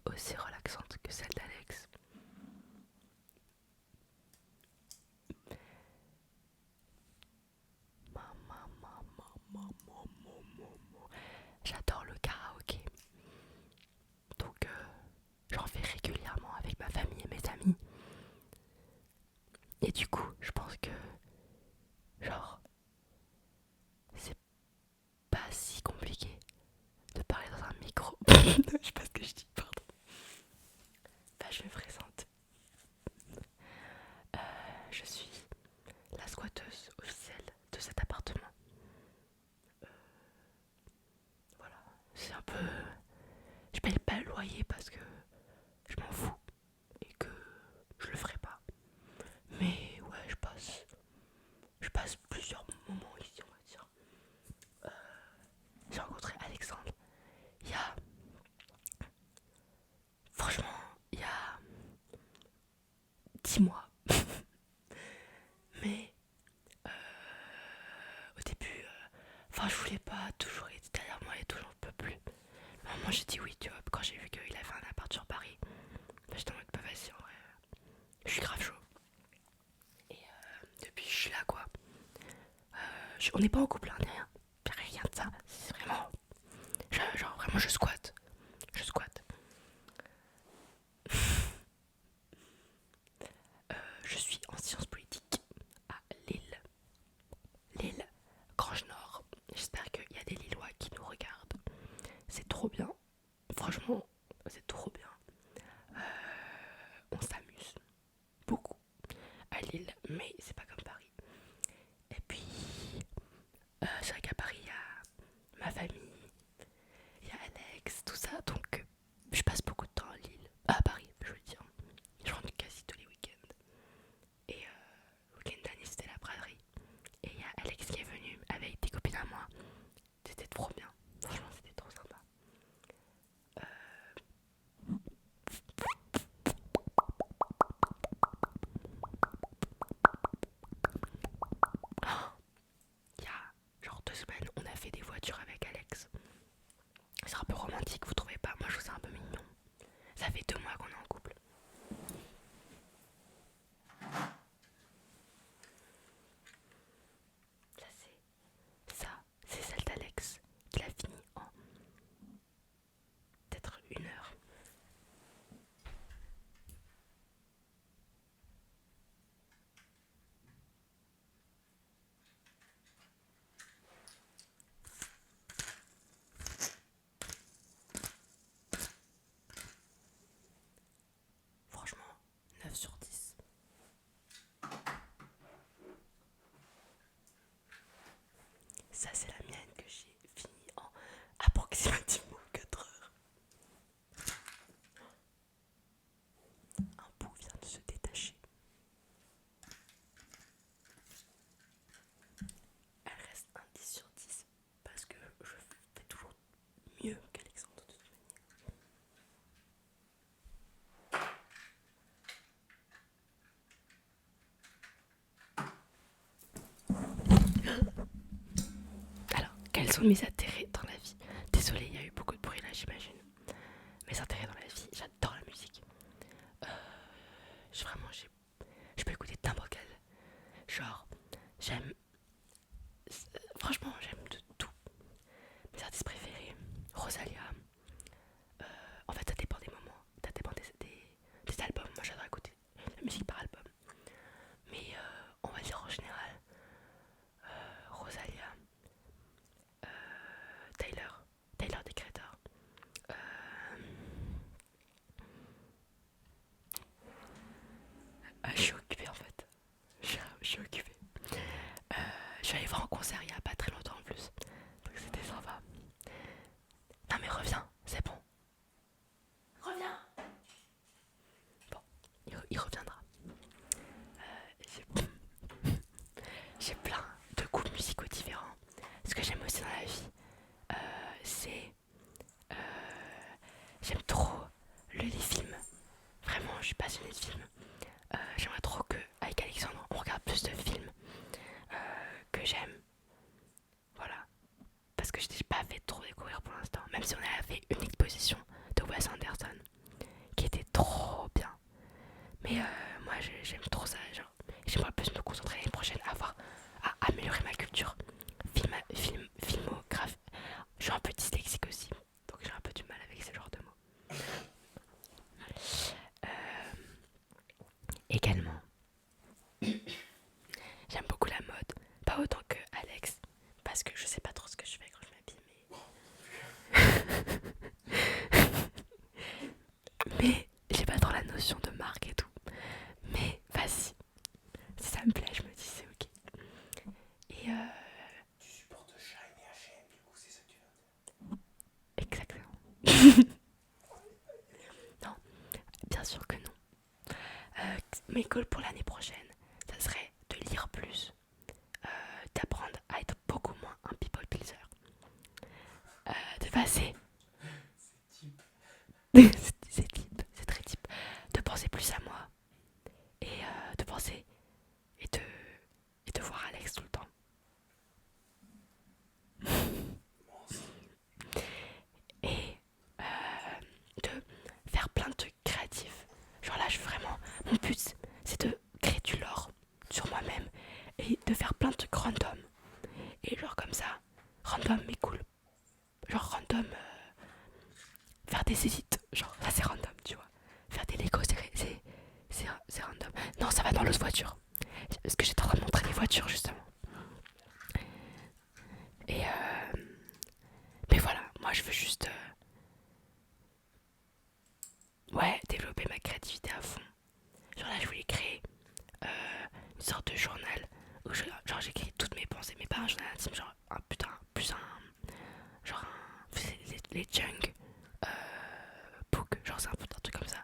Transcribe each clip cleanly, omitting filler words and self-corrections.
aussi relaxante que celle d'Alex. J'adore le karaoké. Donc j'en fais régulièrement avec ma famille et mes amis. Et du coup, je pense que genre c'est pas si compliqué de parler dans un micro. Je sais pas ce que je dis, pardon. Bah, je me présente. Je suis la squatteuse officielle de cet appartement. Voilà, c'est un peu. Je paye pas le loyer parce que je m'en fous et que je le ferai pas. Mais ouais, je passe plusieurs moments ici, on va dire. J'ai rencontré Alexandre il y a. Franchement, il y a 10 mois. Mais au début, enfin, je voulais pas, toujours il était derrière moi et toujours je peux plus. Mais à un moment, j'ai dit oui, tu vois, quand j'ai vu qu'il avait un appart sur Paris, bah, j'étais en mode, bah vas-y, en vrai, je suis grave chaud. Et depuis, je suis là, quoi. On n'est pas en couple, hein, ni rien. Rien de ça. C'est vraiment. Genre, vraiment, je squatte. Je squatte. Je suis en sciences politiques à Lille. Lille, Grange Nord. J'espère qu'il y a des Lillois qui nous regardent. C'est trop bien. Franchement, c'est trop bien. On s'amuse beaucoup à Lille, mais c'est pas comme Paris. Et puis, c'est vrai qu'à Paris, il y a ma famille, il y a Alex, tout ça. Donc, je passe beaucoup de temps à Lille. À Paris, je veux dire. Je rentre quasi tous les week-ends. Et le week-end dernier, c'était la braderie. Et il y a Alex qui est venu avec des copines à moi. C'était trop bien. Franchement, c'était trop sympa. Il y a genre 2 semaines, on a fait des voitures avec Alex. C'est un peu romantique, vous trouvez pas? Moi, je trouve ça un peu mignon. Ça fait 2 mois qu'on est en couple. Ça, c'est celle d'Alex qui l'a fini en peut-être 1 heure. Franchement, 9/10. Ça, c'est la mienne que j'ai fini en approximativement 4 heures. Un bout vient de se détacher. Elle reste un 10/10 parce que je fais toujours mieux qu'Alexandre de toute manière. Alors, quels sont mes intérêts dans la vie? Désolée, il y a eu beaucoup de bruit là, j'imagine. Mes intérêts dans la vie, j'adore la musique. Euh, vraiment, je peux écouter n'importe quel. Genre, j'aime. Franchement, j'aime de tout. Mes artistes préférés, Rosalia. En fait, ça dépend des moments, ça dépend des albums. Moi, j'adore écouter la musique par album. Mais on va dire en général, Rosalia, Tyler the Creator. Euh, je suis occupée en fait. Je suis occupée. Je suis allée voir en concert il y a pas très longtemps en plus. Donc c'était sympa. Non mais reviens, c'est bon. Reviens. Bon, il reviendra. J'ai j'ai plein de goûts musicaux différents. Ce que j'aime aussi dans la vie, c'est... euh, j'aime trop les films. Vraiment, je suis passionnée de films. J'aimerais trop que, avec Alexandre, on regarde plus de films que j'aime. Voilà. Parce que je n'ai pas fait trop découvrir pour l'instant. Même si on a fait une exposition de Wes Anderson. Mais moi j'aime trop ça, genre. J'aimerais plus me concentrer l'année prochaine à améliorer ma culture filmographe. Je suis un peu dyslexique aussi, donc j'ai un peu du mal avec ce genre de mots. Également, j'aime beaucoup la mode, pas autant que Alex, parce que je sais pas trop ce que je fais quand je m'habille, mais j'ai pas trop la notion de marque et tout. Mais vas-y, si ça me plaît, je me dis c'est ok. Et Tu supportes Shine et H&M, du coup, c'est ça que tu veux dire. exactement. Non, bien sûr que non. Mes goals pour l'année prochaine, ça serait de lire plus, d'apprendre à être beaucoup moins un people pleaser, de passer, C'est type. c'est type, c'est très type, de penser plus à moi et de penser et de, et de voir Alex tout le temps. Moi aussi. Et de faire plein de trucs créatifs. Genre là, mon but, c'est de créer du lore sur moi-même et de faire plein de trucs random. Et genre comme ça, random mais cool. Genre random, faire des édits. Genre ça c'est random, tu vois. Faire des Lego, c'est random. Non, ça va dans l'autre voiture. Parce que j'étais en train de montrer les voitures justement. Et mais voilà, moi je veux juste ouais, développer ma créativité à fond. Genre là, je voulais créer une sorte de journal où genre j'écris toutes mes pensées, mais pas un journal intime, genre un putain, plus un, genre un, les junk book, genre c'est un truc comme ça.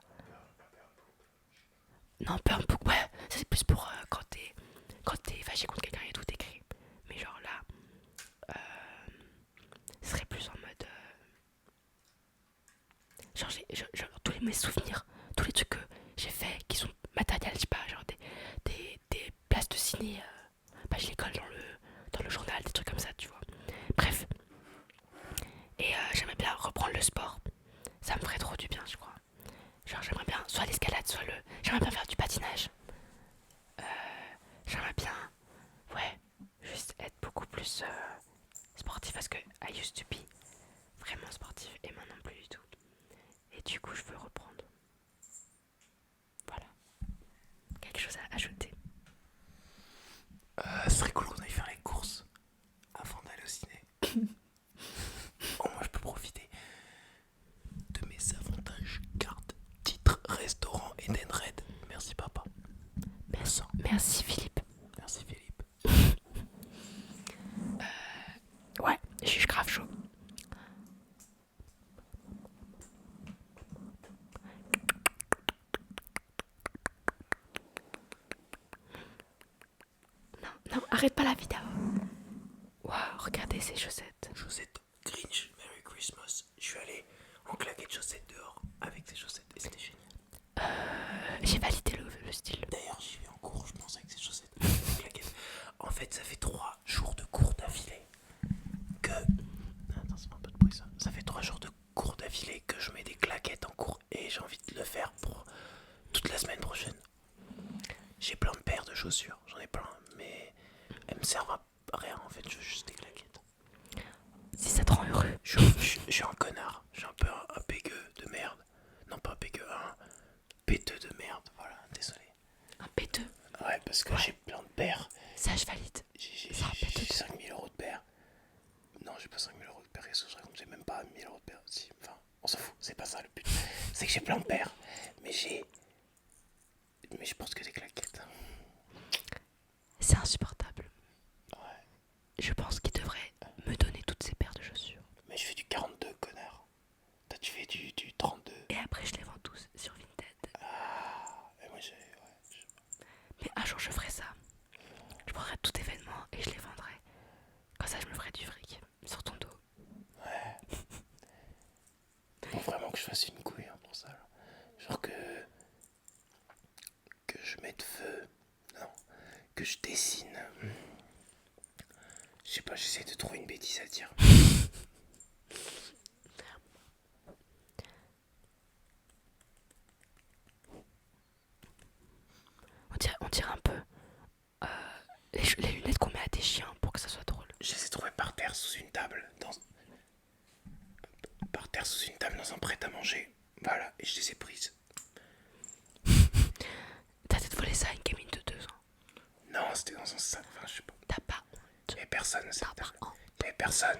Non, pas un book, ouais, ça c'est plus pour quand t'es fâché contre quelqu'un et tout, t'écris. Mais genre là, ce serait plus en mode, genre, tous mes souvenirs, tous les trucs que j'ai fait qui sont matériels, je sais pas, genre des places de ciné, bah je les colle dans le journal, des trucs comme ça, tu vois. Bref, et j'aimerais bien reprendre le sport. Ça me ferait trop du bien, je crois. Genre, j'aimerais bien soit l'escalade, soit le. J'aimerais bien faire du patinage. J'aimerais bien, ouais, juste être beaucoup plus sportif parce que I used to be vraiment sportif et maintenant plus du tout. Et du coup, je veux reprendre. Voilà. Quelque chose à ajouter. Ce serait cool qu'on aille faire les courses avant d'aller au ciné. Au moins, je peux profiter de mes avantages carte, titre, restaurant et Red. Merci, papa. Merci Philippe. Merci, Philippe. Ouais, je suis grave chaud. Non, non, arrête pas la vidéo. Waouh, regardez ces chaussettes. Chaussettes Grinch, Merry Christmas. Je suis allé en claquette chaussettes dehors avec ces chaussettes et c'était génial. J'ai validé le style. D'ailleurs, j'y vais en cours, je pense, avec ces chaussettes. Avec claquettes. En fait, ça fait 3 jours de cours d'affilée que. Attends, c'est pas un peu de bruit ça. Ça fait 3 jours de cours d'affilée que je mets des claquettes en cours et j'ai envie de le faire pour toute la semaine prochaine. J'ai plein de paires de chaussures, j'en ai plein, mais elles me servent à rien en fait, je veux juste des claquettes. Si ça te rend heureux. Je suis un connard, je suis un peu un pégueux de merde. Non, pas un pégueux, un péteux de merde, voilà, désolé. Un péteux. Ouais, parce que j'ai plein de paires. Ça, je valide. J'ai C'est un péteux. 5000 euros de paires. Non, j'ai pas 5000 euros de paires, qu'est-ce que je raconte? J'ai même pas 1000 euros de paires. Si, enfin, on s'en fout, c'est pas ça le but. C'est que j'ai plein de paires, mais je pense que des claquettes. C'est insupportable. Ouais. Je pense qu'il devrait me donner toutes ces paires de chaussures. Mais je fais du 42, connard. Toi, tu fais du 32. Et après, je les vends tous sur Vinted. Ah, et moi, ouais. Mais un jour, je ferai ça. Je prendrai tout événement et je les vendrai. Comme ça, je me ferai du fric sur ton dos. Ouais. Faut vraiment que je fasse une couille hein, pour ça. Là. Genre que je mette feu. Non. Que je dessine. Je sais pas, j'essaie de trouver une bêtise à dire. prêt à manger. Voilà, et je les ai prises. T'as peut-être volé ça à une gamine de 2 ans. Non, c'était dans un sac, enfin je sais pas. T'as pas honte. Il y avait personne, c'est T'as pas honte. il y avait personne.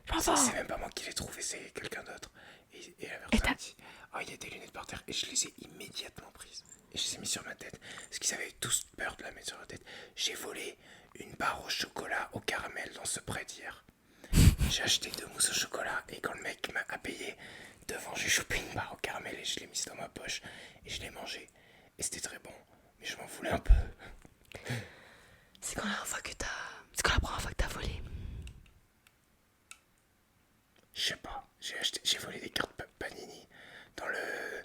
Je m'en C'est vais. même pas moi qui l'ai trouvé, c'est quelqu'un d'autre. Et la Et personne t'as- a dit, oh il y a des lunettes par terre, et je les ai immédiatement prises. Et je les ai mis sur ma tête, parce qu'ils avaient tous peur de la mettre sur la tête. J'ai volé une barre au chocolat au caramel dans ce prêt d'hier. J'ai acheté 2 mousses au chocolat, et quand le mec m'a payé, devant j'ai chopé une barre au caramel et je l'ai mise dans ma poche, et je l'ai mangé. Et c'était très bon, mais je m'en voulais un peu. C'est quand la première fois que t'as volé. Je sais pas, j'ai volé des cartes Panini dans le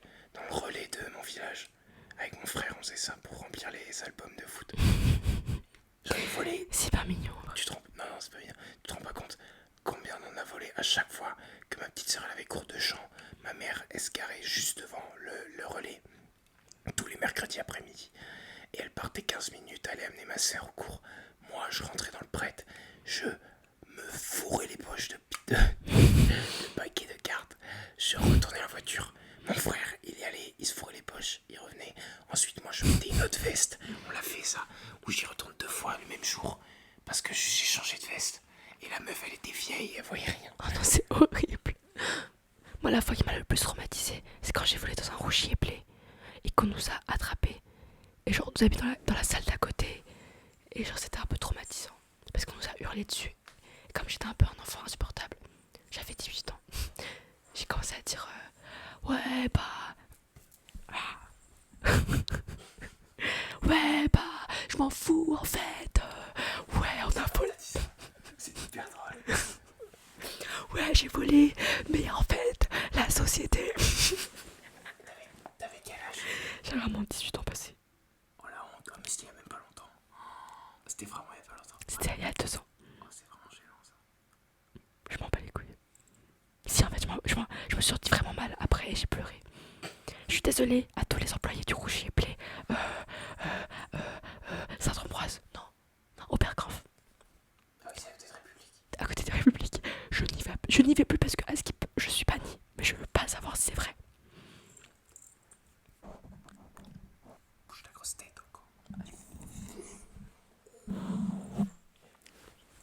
relais de mon village. Avec mon frère, on faisait ça pour remplir les albums de foot. J'en ai volé. C'est pas mignon. Tu te rends... Non, c'est pas bien. Tu te rends pas compte combien on en a volé à chaque fois que ma petite sœur avait cours de chant. Ma mère escarrait juste devant le relais tous les mercredis après-midi. Et elle partait 15 minutes, aller amener ma sœur au cours. Moi, je rentrais dans le prêtre. Je me fourrais les poches de paquets de cartes. Je retournais en voiture. Mon frère, il y allait, il se fourrait les poches, il revenait. Ensuite, moi, je mettais une autre veste. On l'a fait, ça, où j'y retourne 2 fois le même jour. Parce que j'ai changé de veste. Et la meuf, elle était vieille, elle voyait rien. Oh non, c'est horrible. Moi, la fois qui m'a le plus traumatisé, c'est quand j'ai volé dans un rouchier blé et qu'on nous a attrapés. Et genre, on nous a mis dans la salle d'à côté. Et genre, c'était un peu traumatisant. Parce qu'on nous a hurlé dessus. Et comme j'étais un peu un enfant insupportable, j'avais 18 ans. J'ai commencé à dire ouais, bah. Ouais, bah, je m'en fous en fait. Ouais, on a volé. C'est hyper drôle. Ouais, j'ai volé. Mais en fait, la société. T'avais quel âge? J'ai vraiment 18 ans passé. Oh la honte, oh, mais c'était il y a même pas longtemps. C'était vraiment il y a pas longtemps. C'était il y a 2 ans. Oh, c'est vraiment gênant ça. Je m'en bats les couilles. Si, en fait, je me suis senti vraiment mal après et j'ai pleuré. Je suis désolée à tous les employés du Rougier Blé. Saint-Ambroise, non, Oberkampf, Ah oui, c'est à côté de République. à côté des Républiques. Je n'y vais plus parce que à Skip, je suis bannie. Mais je veux pas savoir si c'est vrai.